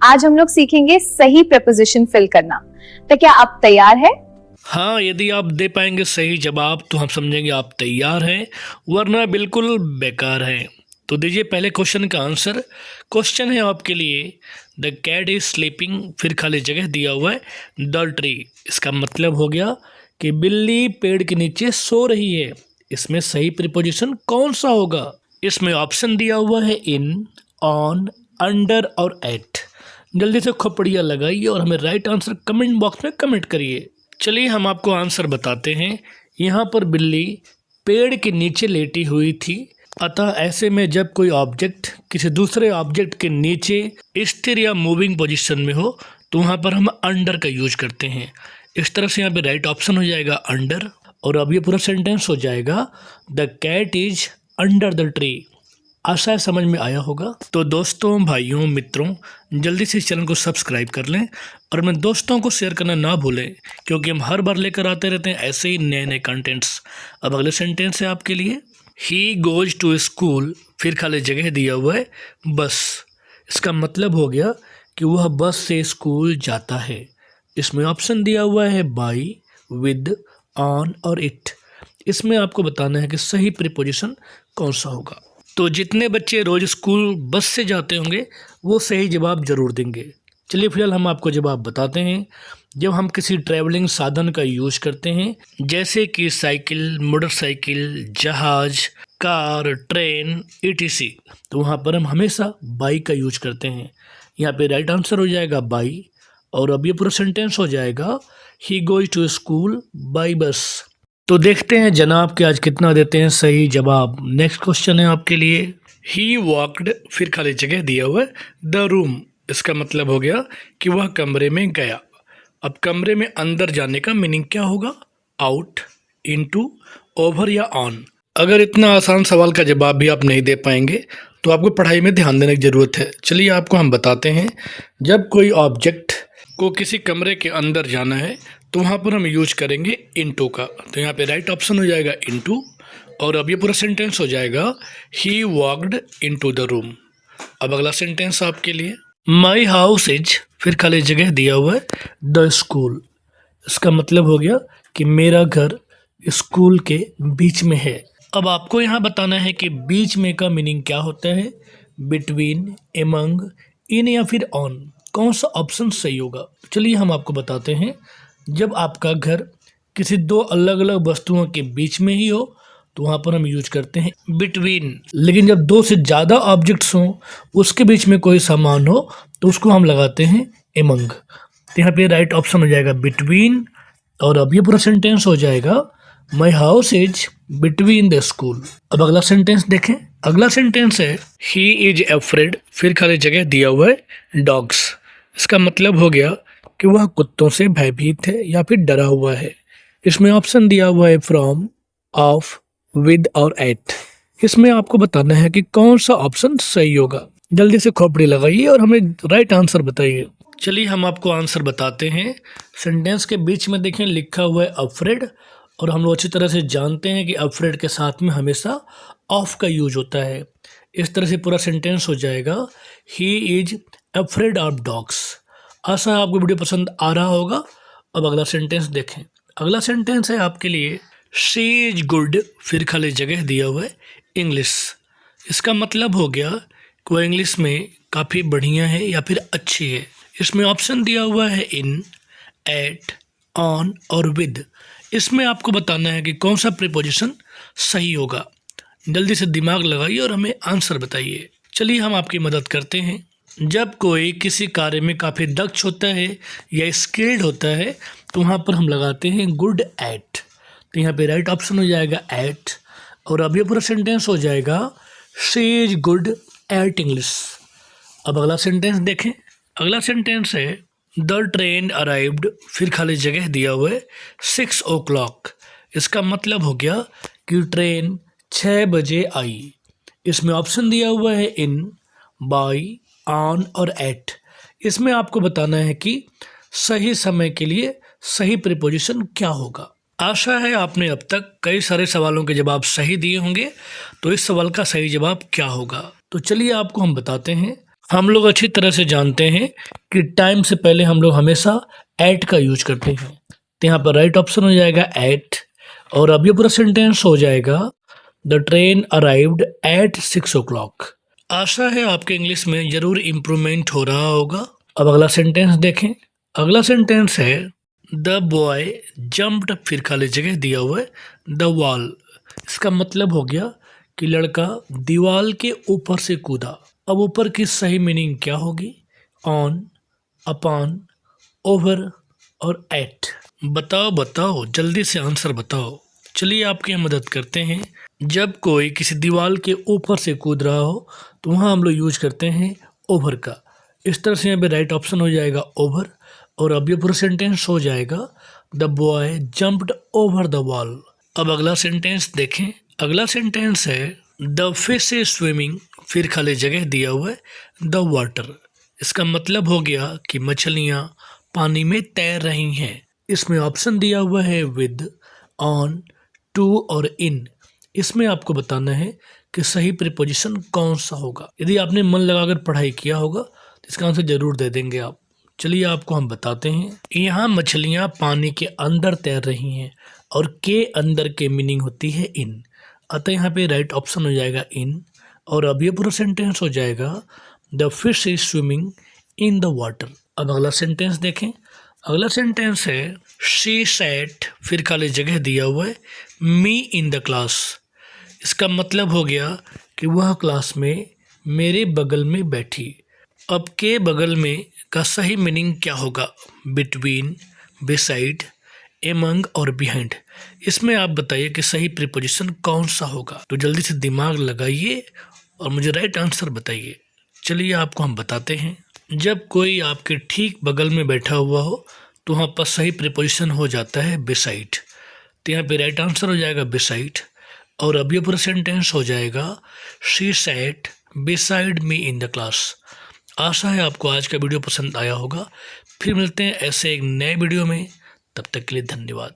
आज हम लोग सीखेंगे सही प्रपोजिशन फिल करना। तो क्या आप तैयार है? हाँ, यदि आप दे पाएंगे सही जवाब तो हम समझेंगे आप तैयार हैं, वरना बिल्कुल बेकार हैं। तो दीजिए पहले क्वेश्चन का आंसर। क्वेश्चन है आपके लिए, द कैट इज स्लीपिंग, फिर खाली जगह दिया हुआ है द ट्री। इसका मतलब हो गया कि बिल्ली पेड़ के नीचे सो रही है। इसमें सही प्रीपोजिशन कौन सा होगा? इसमें ऑप्शन दिया हुआ है इन, ऑन, अंडर और एट। जल्दी से खोपड़ियाँ लगाइए और हमें राइट आंसर कमेंट बॉक्स में कमेंट करिए। चलिए हम आपको आंसर बताते हैं। यहाँ पर बिल्ली पेड़ के नीचे लेटी हुई थी, अतः ऐसे में जब कोई ऑब्जेक्ट किसी दूसरे ऑब्जेक्ट के नीचे स्थिर या मूविंग पोजीशन में हो तो वहाँ पर हम अंडर का यूज करते हैं। इस तरह से यहाँ पे राइट ऑप्शन हो जाएगा अंडर, और अब ये पूरा सेंटेंस हो जाएगा the cat is under the tree. आशा है समझ में आया होगा। तो दोस्तों, भाइयों, मित्रों, जल्दी से इस चैनल को सब्सक्राइब कर लें और अपने दोस्तों को शेयर करना ना भूलें, क्योंकि हम हर बार लेकर आते रहते हैं ऐसे ही नए नए कंटेंट्स। अब अगले सेंटेंस है आपके लिए, ही गोज टू स्कूल, फिर खाली जगह दिया हुआ है बस। इसका मतलब हो गया कि वह बस से स्कूल जाता है। इसमें ऑप्शन दिया हुआ है बाई, विद, ऑन और इट। इसमें आपको बताना है कि सही प्रीपोजिशन कौन सा होगा। तो जितने बच्चे रोज स्कूल बस से जाते होंगे वो सही जवाब जरूर देंगे। चलिए फिलहाल हम आपको जवाब बताते हैं। जब हम किसी ट्रैवलिंग साधन का यूज करते हैं, जैसे कि साइकिल, मोटरसाइकिल, जहाज, कार, ट्रेन, ईटीसी, तो वहाँ पर हम हमेशा बाई का यूज करते हैं। यहाँ पे राइट आंसर हो जाएगा बाई, और अब ये पूरा सेंटेंस हो जाएगा he goes to school by bus. तो देखते हैं जनाब के आज कितना देते हैं सही जवाब। नेक्स्ट क्वेश्चन है आपके लिए, ही वॉकड, फिर खाली जगह दिया हुआ है द रूम। इसका मतलब हो गया कि वह कमरे में गया। अब कमरे में अंदर जाने का मीनिंग क्या होगा? आउट, इनटू, ओवर या ऑन। अगर इतना आसान सवाल का जवाब भी आप नहीं दे पाएंगे तो आपको पढ़ाई में ध्यान देने की ज़रूरत है। चलिए आपको हम बताते हैं। जब कोई ऑब्जेक्ट को किसी कमरे के अंदर जाना है तो वहाँ पर हम यूज करेंगे इनटू का। तो यहाँ पे राइट ऑप्शन हो जाएगा इनटू, और अब ये पूरा सेंटेंस हो जाएगा he walked into the room. अब अगला सेंटेंस आपके लिए, माई हाउस इज, फिर खाली जगह दिया हुआ है द स्कूल। इसका मतलब हो गया कि मेरा घर स्कूल के बीच में है। अब आपको यहाँ बताना है कि बीच में का मीनिंग क्या होता है, बिटवीन, एमंग, इन या फिर ऑन। कौन सा ऑप्शन सही होगा? चलिए हम आपको बताते हैं। जब आपका घर किसी दो अलग अलग वस्तुओं के बीच में ही हो तो वहाँ पर हम यूज करते हैं बिटवीन। लेकिन जब दो से ज़्यादा ऑब्जेक्ट्स हों, उसके बीच में कोई सामान हो, तो उसको हम लगाते हैं एमंग। तो यहाँ पे राइट ऑप्शन हो जाएगा बिटवीन, और अब ये पूरा सेंटेंस हो जाएगा my house is between the school. अब अगला सेंटेंस देखें। अगला सेंटेंस है ही इज अफ्रेड, फिर खाली जगह दिया हुआ है डॉग्स। इसका मतलब हो गया कि वह कुत्तों से भयभीत है या फिर डरा हुआ है। इसमें ऑप्शन दिया हुआ है फ्रॉम, ऑफ, विद और एट। इसमें आपको बताना है कि कौन सा ऑप्शन सही होगा। जल्दी से खोपड़ी लगाइए और हमें राइट आंसर बताइए। चलिए हम आपको आंसर बताते हैं। सेंटेंस के बीच में देखें लिखा हुआ है अफ्रेड, और हम लोग अच्छी तरह से जानते हैं कि अफ्रेड के साथ में हमेशा ऑफ का यूज होता है। इस तरह से पूरा सेंटेंस हो जाएगा he is afraid of dogs. आशा है आपको वीडियो पसंद आ रहा होगा। अब अगला सेंटेंस देखें। अगला सेंटेंस है आपके लिए, शी इज गुड, फिर खाली जगह दिया हुआ है इंग्लिश। इसका मतलब हो गया कि वह इंग्लिश में काफ़ी बढ़िया है या फिर अच्छी है। इसमें ऑप्शन दिया हुआ है इन, एट, ऑन और विद। इसमें आपको बताना है कि कौन सा प्रीपोजिशन सही होगा। जल्दी से दिमाग लगाइए और हमें आंसर बताइए। चलिए हम आपकी मदद करते हैं। जब कोई किसी कार्य में काफ़ी दक्ष होता है या स्किल्ड होता है तो वहाँ पर हम लगाते हैं गुड एट। तो यहाँ पे राइट ऑप्शन हो जाएगा एट, और अब ये पूरा सेंटेंस हो जाएगा she is good at English. अब अगला सेंटेंस देखें। अगला सेंटेंस है द ट्रेन अराइव्ड, फिर खाली जगह दिया हुआ है 6 o'clock। इसका मतलब हो गया कि ट्रेन 6 बजे आई। इसमें ऑप्शन दिया हुआ है इन, बाई, ऑन और एट। इसमें आपको बताना है कि सही समय के लिए सही प्रीपोजिशन क्या होगा। आशा है आपने अब तक कई सारे सवालों के जवाब सही दिए होंगे। तो इस सवाल का सही जवाब क्या होगा? तो चलिए आपको हम बताते हैं। हम लोग अच्छी तरह से जानते हैं कि टाइम से पहले हम लोग हमेशा एट का यूज करते हैं, तो यहाँ पर राइट ऑप्शन हो जाएगा एट। और अब ये पूरा सेंटेंस हो जाएगा the train arrived at 6 o'clock। आशा है आपके इंग्लिश में जरूर इम्प्रूवमेंट हो रहा होगा। अब अगला सेंटेंस देखें। अगला सेंटेंस है द बॉय जम्प्ड, फिर खाली जगह दिया हुआ है द वॉल। इसका मतलब हो गया कि लड़का दीवार के ऊपर से कूदा। अब ऊपर की सही मीनिंग क्या होगी? ऑन, अपॉन, ओवर और एट। बताओ बताओ, जल्दी से आंसर बताओ। चलिए आपकी हम मदद करते हैं। जब कोई किसी दीवार के ऊपर से कूद रहा हो तो वहाँ हम लोग यूज करते हैं ओवर का। इस तरह से यहाँ पे राइट ऑप्शन हो जाएगा ओवर। और अब ये पूरा सेंटेंस हो जाएगा the boy jumped over the wall. अब अगला सेंटेंस देखें। अगला सेंटेंस है द फिश इज स्विमिंग, फिर खाली जगह दिया हुआ है द वाटर। इसका मतलब हो गया कि मछलियाँ पानी में तैर रही हैं। इसमें ऑप्शन दिया हुआ है विद, ऑन, टू और इन। इसमें आपको बताना है कि सही प्रीपोजिशन कौन सा होगा। यदि आपने मन लगाकर पढ़ाई किया होगा तो इसका आंसर जरूर दे देंगे आप। चलिए आपको हम बताते हैं। यहाँ मछलियाँ पानी के अंदर तैर रही हैं और के अंदर के मीनिंग होती है इन, अतः यहाँ पे राइट ऑप्शन हो जाएगा इन। और अब ये पूरा सेंटेंस हो जाएगा the fish is swimming in the water. अब अगला सेंटेंस देखें। अगला सेंटेंस है शी सैट, फिर खाली जगह दिया हुआ है मी इन द क्लास। इसका मतलब हो गया कि वह क्लास में मेरे बगल में बैठी। अब के बगल में का सही मीनिंग क्या होगा? बिटवीन, बिसाइड, एमंग और बिहाइंड। इसमें आप बताइए कि सही प्रीपोजिशन कौन सा होगा। तो जल्दी से दिमाग लगाइए और मुझे राइट आंसर बताइए। चलिए आपको हम बताते हैं। जब कोई आपके ठीक बगल में बैठा हुआ हो तो वहाँ पर सही प्रीपोजिशन हो जाता है बिसाइड। तो यहाँ पे राइट आंसर हो जाएगा बिसाइड। और अब ये पूरा सेंटेंस हो जाएगा she sat beside me in the class. आशा है आपको आज का वीडियो पसंद आया होगा। फिर मिलते हैं ऐसे एक नए वीडियो में, तब तक के लिए धन्यवाद।